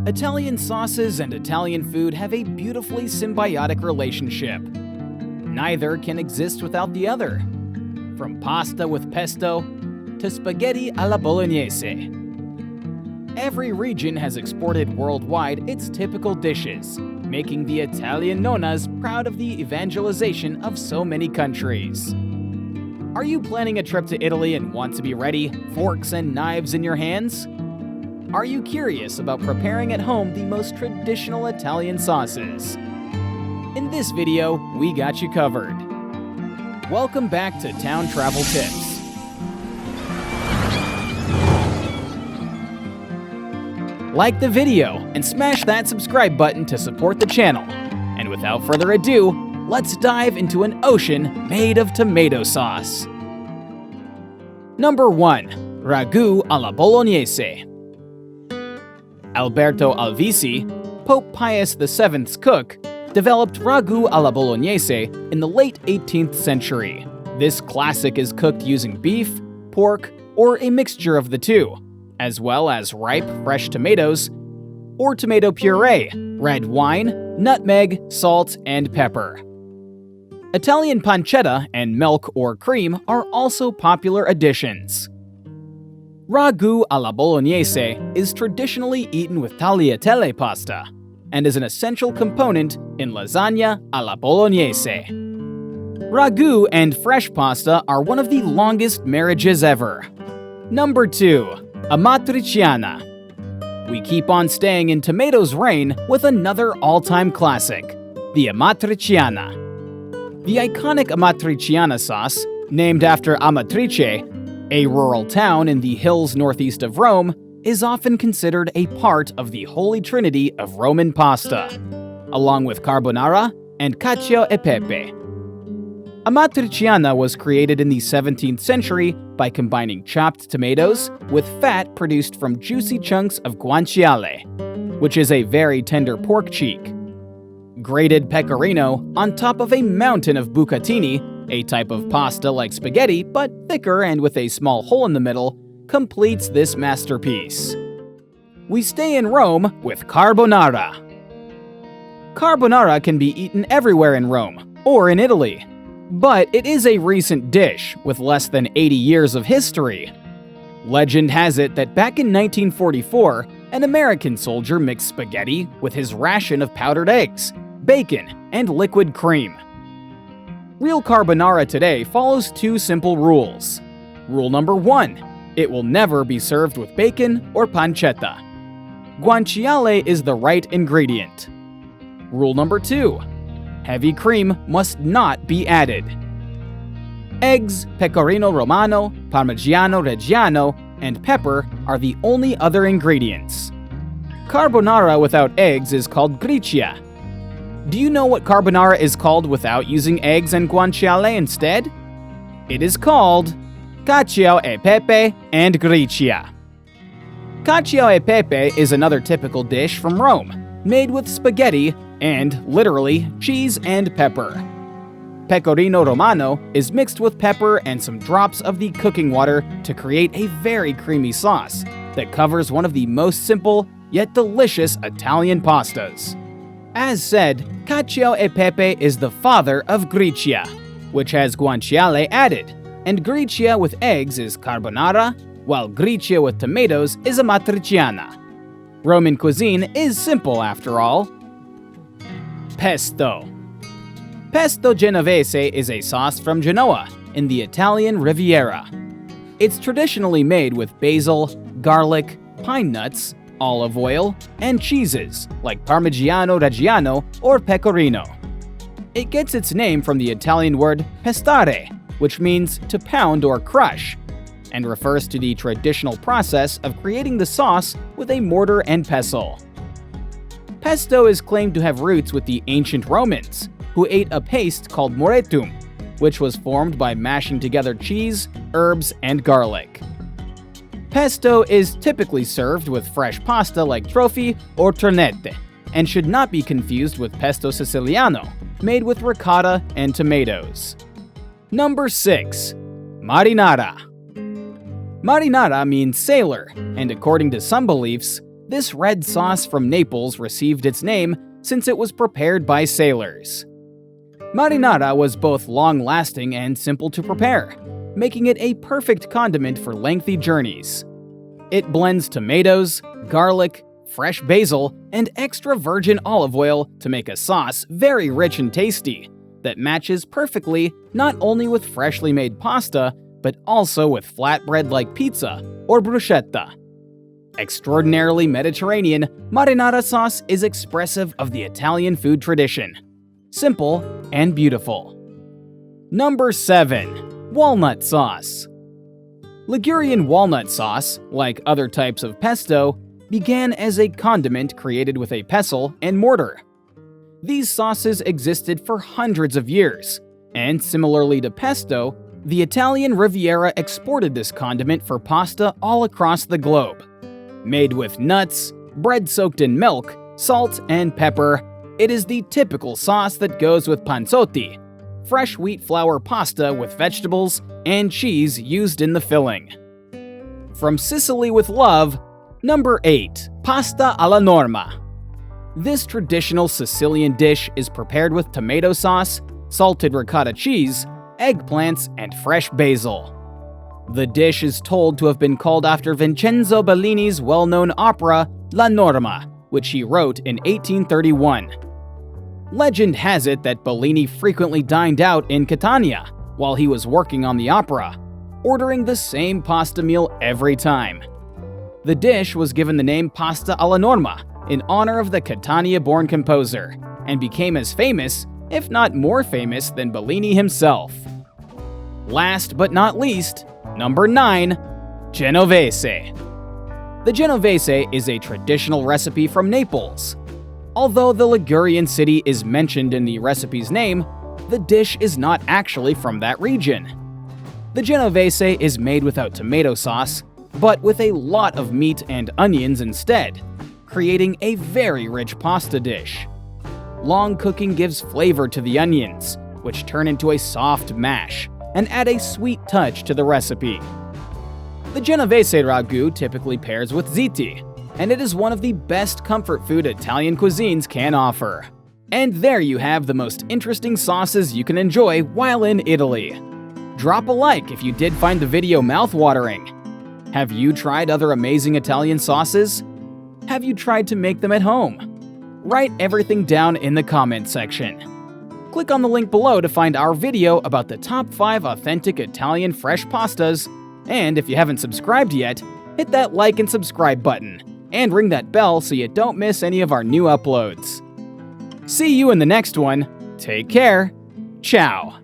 Italian sauces and Italian food have a beautifully symbiotic relationship. Neither can exist without the other. From pasta with pesto to spaghetti alla Bolognese. Every region has exported worldwide its typical dishes, making the Italian nonnas proud of the evangelization of so many countries. Are you planning a trip to Italy and want to be ready, forks and knives in your hands? Are you curious about preparing at home the most traditional Italian sauces? In this video, we got you covered. Welcome back to Town Travel Tips. Like the video and smash that subscribe button to support the channel. And without further ado, let's dive into an ocean made of tomato sauce. Number 1. Ragù alla Bolognese. Alberto Alvisi, Pope Pius VII's cook, developed ragù alla Bolognese in the late 18th century. This classic is cooked using beef, pork, or a mixture of the two, as well as ripe, fresh tomatoes, or tomato puree, red wine, nutmeg, salt, and pepper. Italian pancetta and milk or cream are also popular additions. Ragù alla Bolognese is traditionally eaten with tagliatelle pasta and is an essential component in lasagna alla Bolognese. Ragù and fresh pasta are one of the longest marriages ever. Number 2. Amatriciana. We keep on staying in tomatoes' reign with another all-time classic, the Amatriciana. The iconic Amatriciana sauce, named after Amatrice, a rural town in the hills northeast of Rome, is often considered a part of the Holy Trinity of Roman pasta, along with carbonara and Cacio e Pepe. Amatriciana was created in the 17th century by combining chopped tomatoes with fat produced from juicy chunks of guanciale, which is a very tender pork cheek. Grated pecorino on top of a mountain of bucatini, a type of pasta like spaghetti but thicker and with a small hole in the middle, completes this masterpiece. We stay in Rome with carbonara. Carbonara can be eaten everywhere in Rome or in Italy, but it is a recent dish with less than 80 years of history. Legend has it that back in 1944, an American soldier mixed spaghetti with his ration of powdered eggs, bacon, and liquid cream. Real carbonara today follows two simple rules. Rule number 1, it will never be served with bacon or pancetta. Guanciale is the right ingredient. Rule number 2, heavy cream must not be added. Eggs, pecorino romano, parmigiano reggiano, and pepper are the only other ingredients. Carbonara without eggs is called Gricia. Do you know what carbonara is called without using eggs and guanciale instead? It is called Cacio e Pepe and Gricia. Cacio e Pepe is another typical dish from Rome, made with spaghetti and, literally, cheese and pepper. Pecorino romano is mixed with pepper and some drops of the cooking water to create a very creamy sauce that covers one of the most simple yet delicious Italian pastas. As said, Cacio e Pepe is the father of Gricia, which has guanciale added, and Gricia with eggs is carbonara, while Gricia with tomatoes is Amatriciana. Roman cuisine is simple after all. Pesto. Pesto Genovese is a sauce from Genoa in the Italian Riviera. It's traditionally made with basil, garlic, pine nuts, olive oil, and cheeses like Parmigiano Reggiano or Pecorino. It gets its name from the Italian word pestare, which means to pound or crush, and refers to the traditional process of creating the sauce with a mortar and pestle. Pesto is claimed to have roots with the ancient Romans, who ate a paste called moretum, which was formed by mashing together cheese, herbs, and garlic. Pesto is typically served with fresh pasta like trofi or tornette, and should not be confused with pesto siciliano, made with ricotta and tomatoes. Number 6. Marinara. Marinara means sailor, and according to some beliefs, This red sauce from Naples received its name since it was prepared by sailors. Marinara was both long-lasting and simple to prepare, making it a perfect condiment for lengthy journeys. It blends tomatoes, garlic, fresh basil, and extra virgin olive oil to make a sauce very rich and tasty that matches perfectly not only with freshly made pasta, but also with flatbread like pizza or bruschetta. Extraordinarily Mediterranean, marinara sauce is expressive of the Italian food tradition. Simple and beautiful. Number 7. Walnut sauce. Ligurian walnut sauce, like other types of pesto, began as a condiment created with a pestle and mortar. These sauces existed for hundreds of years, and similarly to pesto, the Italian Riviera exported this condiment for pasta all across the globe. Made with nuts, bread soaked in milk, salt, and pepper, it is the typical sauce that goes with panzotti, fresh wheat flour pasta with vegetables and cheese used in the filling. From Sicily with love, number 8. Pasta alla Norma. This traditional Sicilian dish is prepared with tomato sauce, salted ricotta cheese, eggplants, and fresh basil. The dish is told to have been called after Vincenzo Bellini's well-known opera La Norma, which he wrote in 1831. Legend has it that Bellini frequently dined out in Catania while he was working on the opera, ordering the same pasta meal every time. The dish was given the name pasta alla Norma in honor of the Catania-born composer, and became as famous, if not more famous, than Bellini himself. Last but not least, number 9. Genovese. The Genovese is a traditional recipe from Naples. Although the Ligurian city is mentioned in the recipe's name, the dish is not actually from that region. The Genovese is made without tomato sauce, but with a lot of meat and onions instead, creating a very rich pasta dish. Long cooking gives flavor to the onions, which turn into a soft mash, and add a sweet touch to the recipe. The Genovese Ragù typically pairs with ziti, and it is one of the best comfort food Italian cuisines can offer. And there you have the most interesting sauces you can enjoy while in Italy. Drop a like if you did find the video mouth-watering. Have you tried other amazing Italian sauces? Have you tried to make them at home? Write everything down in the comment section. Click on the link below to find our video about the top 5 authentic Italian fresh pastas, and if you haven't subscribed yet, hit that like and subscribe button, and ring that bell so you don't miss any of our new uploads. See you in the next one. Take care. Ciao.